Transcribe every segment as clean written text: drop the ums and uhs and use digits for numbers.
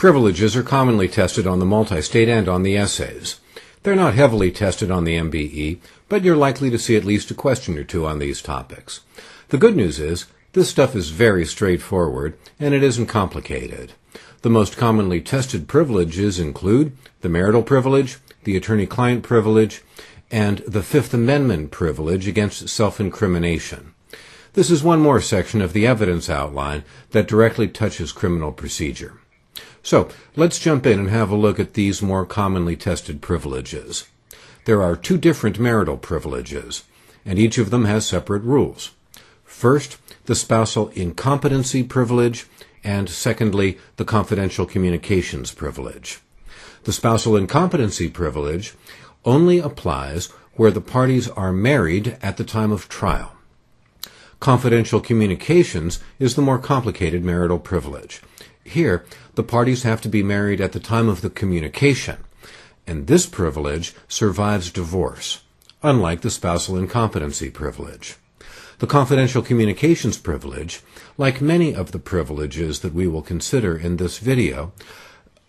Privileges are commonly tested on the multi-state and on the essays. They're not heavily tested on the MBE, but you're likely to see at least a question or two on these topics. The good news is, this stuff is very straightforward, and it isn't complicated. The most commonly tested privileges include the marital privilege, the attorney-client privilege, and the Fifth Amendment privilege against self-incrimination. This is one more section of the evidence outline that directly touches criminal procedure. So, let's jump in and have a look at these more commonly tested privileges. There are two different marital privileges, and each of them has separate rules. First, the spousal incompetency privilege, and secondly, the confidential communications privilege. The spousal incompetency privilege only applies where the parties are married at the time of trial. Confidential communications is the more complicated marital privilege. Here, the parties have to be married at the time of the communication, and this privilege survives divorce, unlike the spousal incompetency privilege. The confidential communications privilege, like many of the privileges that we will consider in this video,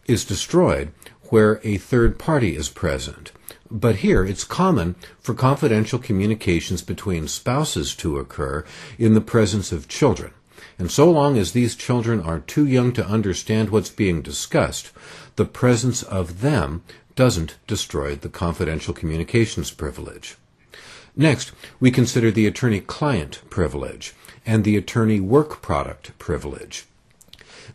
is destroyed where a third party is present. But here it's common for confidential communications between spouses to occur in the presence of children. And so long as these children are too young to understand what's being discussed, the presence of them doesn't destroy the confidential communications privilege. Next, we consider the attorney-client privilege and the attorney-work product privilege.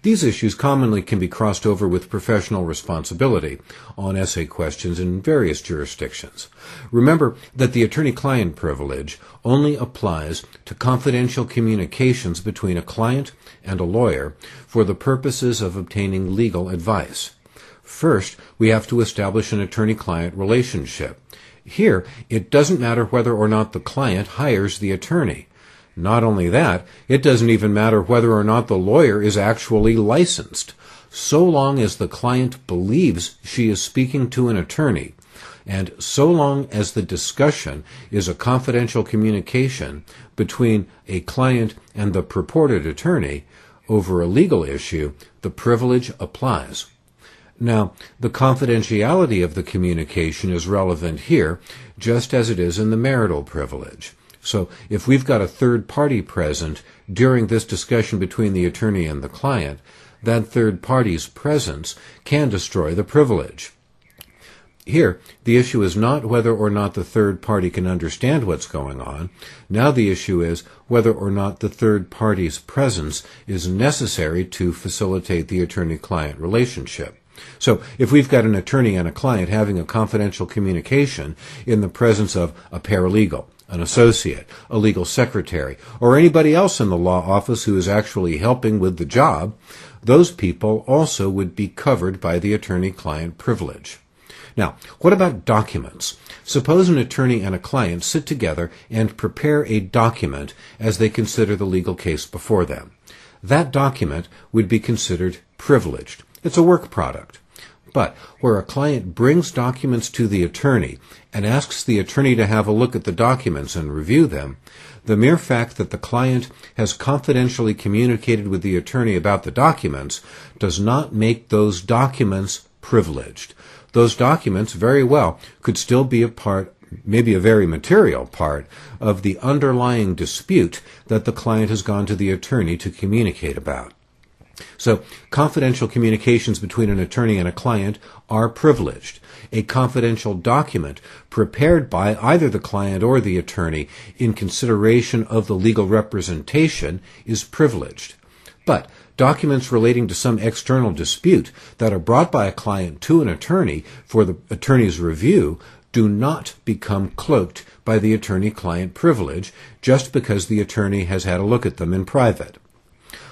These issues commonly can be crossed over with professional responsibility on essay questions in various jurisdictions. Remember that the attorney-client privilege only applies to confidential communications between a client and a lawyer for the purposes of obtaining legal advice. First, we have to establish an attorney-client relationship. Here, it doesn't matter whether or not the client hires the attorney. Not only that, it doesn't even matter whether or not the lawyer is actually licensed, so long as the client believes she is speaking to an attorney, and so long as the discussion is a confidential communication between a client and the purported attorney over a legal issue, the privilege applies. Now, the confidentiality of the communication is relevant here, just as it is in the marital privilege. So, if we've got a third party present during this discussion between the attorney and the client, that third party's presence can destroy the privilege. Here, the issue is not whether or not the third party can understand what's going on. Now the issue is whether or not the third party's presence is necessary to facilitate the attorney-client relationship. So, if we've got an attorney and a client having a confidential communication in the presence of a paralegal, an associate, a legal secretary, or anybody else in the law office who is actually helping with the job, those people also would be covered by the attorney-client privilege. Now, what about documents? Suppose an attorney and a client sit together and prepare a document as they consider the legal case before them. That document would be considered privileged. It's a work product. But where a client brings documents to the attorney and asks the attorney to have a look at the documents and review them, the mere fact that the client has confidentially communicated with the attorney about the documents does not make those documents privileged. Those documents very well could still be a part, maybe a very material part, of the underlying dispute that the client has gone to the attorney to communicate about. So, confidential communications between an attorney and a client are privileged. A confidential document prepared by either the client or the attorney in consideration of the legal representation is privileged. But documents relating to some external dispute that are brought by a client to an attorney for the attorney's review do not become cloaked by the attorney-client privilege just because the attorney has had a look at them in private.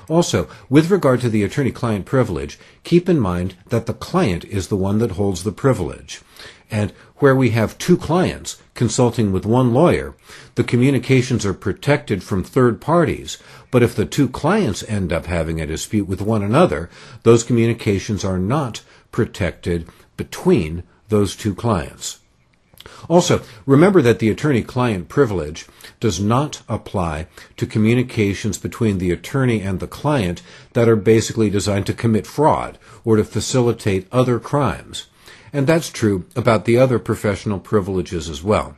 Also, with regard to the attorney-client privilege, keep in mind that the client is the one that holds the privilege. And where we have two clients consulting with one lawyer, the communications are protected from third parties. But if the two clients end up having a dispute with one another, those communications are not protected between those two clients. Also, remember that the attorney-client privilege does not apply to communications between the attorney and the client that are basically designed to commit fraud or to facilitate other crimes. And that's true about the other professional privileges as well.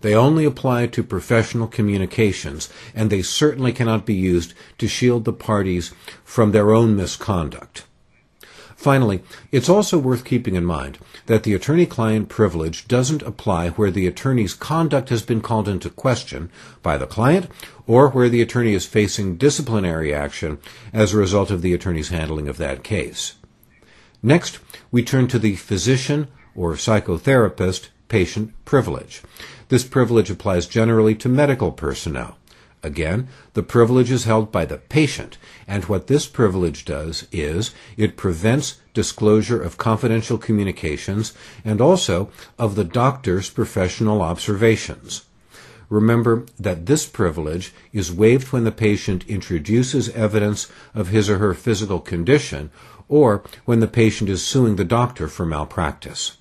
They only apply to professional communications, and they certainly cannot be used to shield the parties from their own misconduct. Finally, it's also worth keeping in mind that the attorney-client privilege doesn't apply where the attorney's conduct has been called into question by the client or where the attorney is facing disciplinary action as a result of the attorney's handling of that case. Next, we turn to the physician or psychotherapist patient privilege. This privilege applies generally to medical personnel. Again, the privilege is held by the patient, and what this privilege does is it prevents disclosure of confidential communications and also of the doctor's professional observations. Remember that this privilege is waived when the patient introduces evidence of his or her physical condition or when the patient is suing the doctor for malpractice.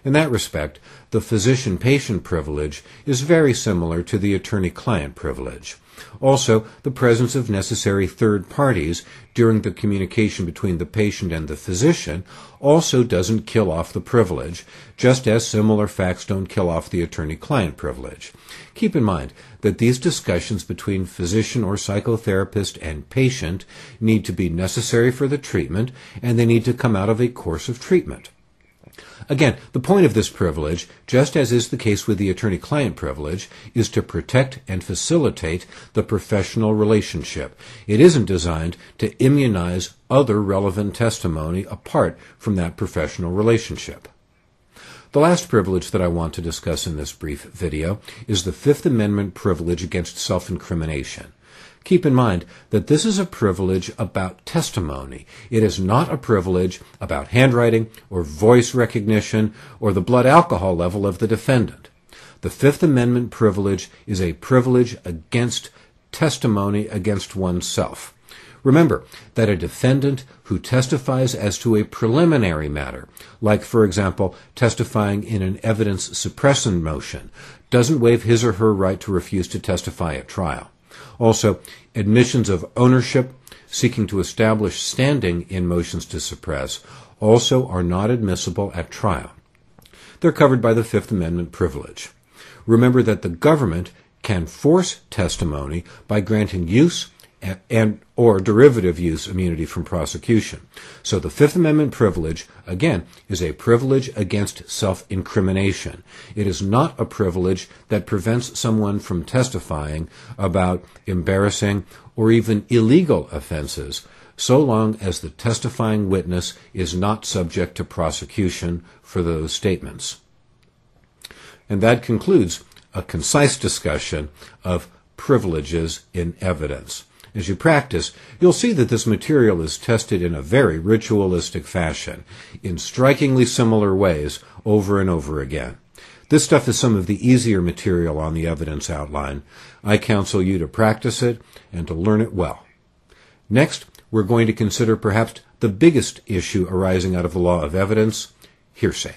In that respect, the physician-patient privilege is very similar to the attorney-client privilege. Also, the presence of necessary third parties during the communication between the patient and the physician also doesn't kill off the privilege, just as similar facts don't kill off the attorney-client privilege. Keep in mind that these discussions between physician or psychotherapist and patient need to be necessary for the treatment, and they need to come out of a course of treatment. Again, the point of this privilege, just as is the case with the attorney-client privilege, is to protect and facilitate the professional relationship. It isn't designed to immunize other relevant testimony apart from that professional relationship. The last privilege that I want to discuss in this brief video is the Fifth Amendment privilege against self-incrimination. Keep in mind that this is a privilege about testimony. It is not a privilege about handwriting or voice recognition or the blood alcohol level of the defendant. The Fifth Amendment privilege is a privilege against testimony against oneself. Remember that a defendant who testifies as to a preliminary matter, like, for example, testifying in an evidence suppression motion, doesn't waive his or her right to refuse to testify at trial. Also, admissions of ownership seeking to establish standing in motions to suppress also are not admissible at trial. They're covered by the Fifth Amendment privilege. Remember that the government can force testimony by granting use and or derivative use immunity from prosecution. So the Fifth Amendment privilege, again, is a privilege against self-incrimination. It is not a privilege that prevents someone from testifying about embarrassing or even illegal offenses, so long as the testifying witness is not subject to prosecution for those statements. And that concludes a concise discussion of privileges in evidence. As you practice, you'll see that this material is tested in a very ritualistic fashion, in strikingly similar ways over and over again. This stuff is some of the easier material on the evidence outline. I counsel you to practice it and to learn it well. Next, we're going to consider perhaps the biggest issue arising out of the law of evidence, hearsay.